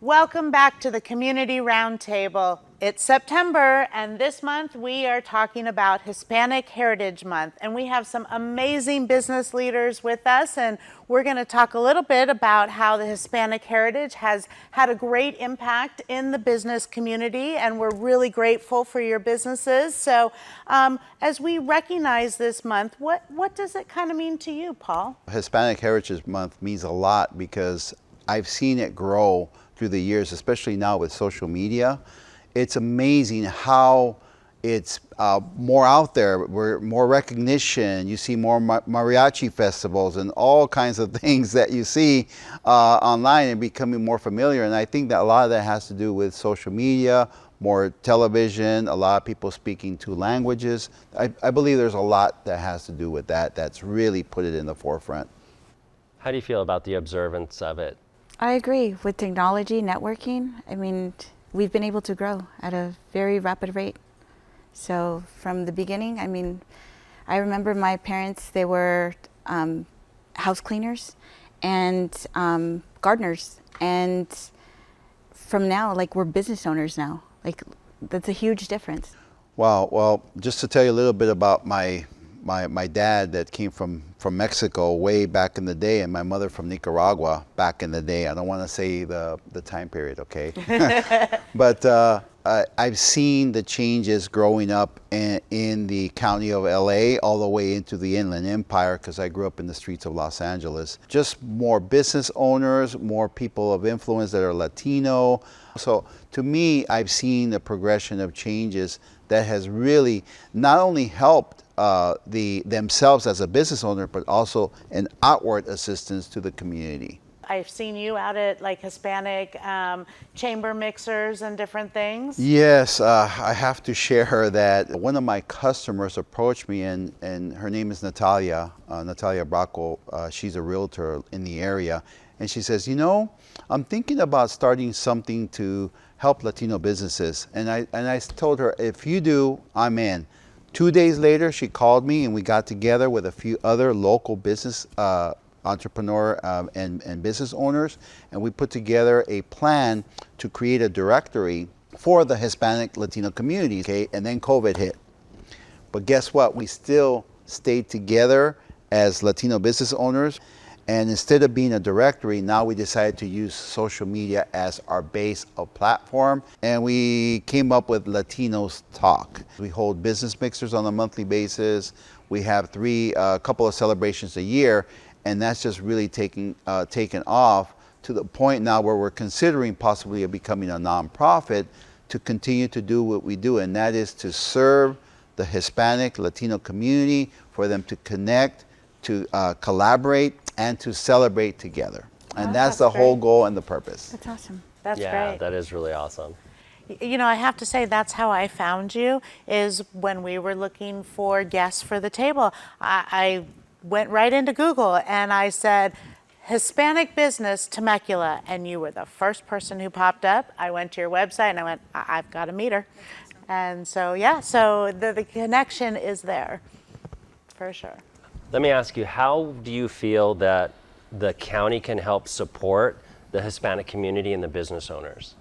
Welcome back to the Community Roundtable. It's September, and this month we are talking about Hispanic Heritage Month, and we have some amazing business leaders with us, and we're going to talk a little bit about how the Hispanic heritage has had a great impact in the business community, and we're really grateful for your businesses. So as we recognize this month, what does it kind of mean to you, Paul? Hispanic Heritage Month means a lot because I've seen it grow through the years, especially now with social media. It's amazing how it's more out there, more recognition. You see more mariachi festivals and all kinds of things that you see online and becoming more familiar. And I think that a lot of that has to do with social media, more television, a lot of people speaking two languages. I believe there's a lot that has to do with that, that's really put it in the forefront. How do you feel about the observance of it? I agree. With technology, networking, I mean, we've been able to grow at a very rapid rate. So from the beginning, I mean, I remember my parents, they were house cleaners and gardeners. And from now, like, we're business owners now. Like, that's a huge difference. Wow. Well, just to tell you a little bit about my dad that came from Mexico way back in the day, and my mother from Nicaragua back in the day. I don't want to say the time period, okay? But I've seen the changes growing up in the county of LA all the way into the Inland Empire, because I grew up in the streets of Los Angeles. Just more business owners, more people of influence that are Latino. So to me, I've seen the progression of changes that has really not only helped themselves as a business owner, but also an outward assistance to the community. I've seen you out at like Hispanic chamber mixers and different things. Yes, I have to share that one of my customers approached me, and her name is Natalia Bracco. She's a realtor in the area, and she says, you know, I'm thinking about starting something to help Latino businesses. And I told her, if you do, I'm in. 2 days later, she called me, and we got together with a few other local business entrepreneur and business owners, and we put together a plan to create a directory for the Hispanic Latino community. Okay, and then COVID hit. But guess what? We still stayed together as Latino business owners. And instead of being a directory, now we decided to use social media as our base of platform. And we came up with Latinos Talk. We hold business mixers on a monthly basis. We have a couple of celebrations a year. And that's just really taken off to the point now where we're considering possibly becoming a nonprofit to continue to do what we do. And that is to serve the Hispanic Latino community, for them to connect, to collaborate, and to celebrate together. And that's the whole goal and the purpose. That's awesome. That's great. Yeah, that is really awesome. You know, I have to say that's how I found you, is when we were looking for guests for the table. I went right into Google and I said, Hispanic business Temecula, and you were the first person who popped up. I went to your website and I went, I've got to meet her. And so, yeah, so the connection is there, for sure. Let me ask you, how do you feel that the county can help support the Hispanic community and the business owners?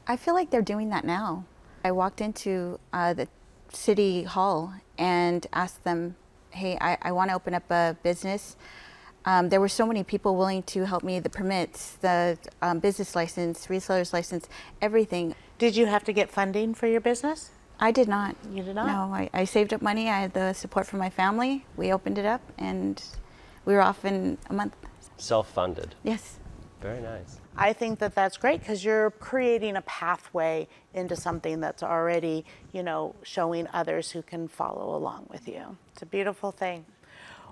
I feel like they're doing that now. I walked into the city hall and asked them, hey, I want to open up a business. There were so many people willing to help me, the permits, the business license, reseller's license, everything. Did you have to get funding for your business? I did not. You did not? No, I saved up money. I had the support from my family. We opened it up and we were off in a month. Self-funded. Yes. Very nice. I think that that's great, because you're creating a pathway into something that's already, you know, showing others who can follow along with you. It's a beautiful thing.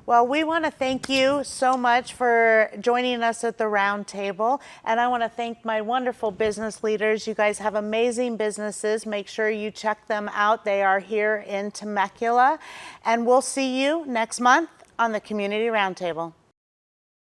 Well, we want to thank you so much for joining us at the round table. And I want to thank my wonderful business leaders. You guys have amazing businesses. Make sure you check them out. They are here in Temecula. And we'll see you next month on the Community Roundtable.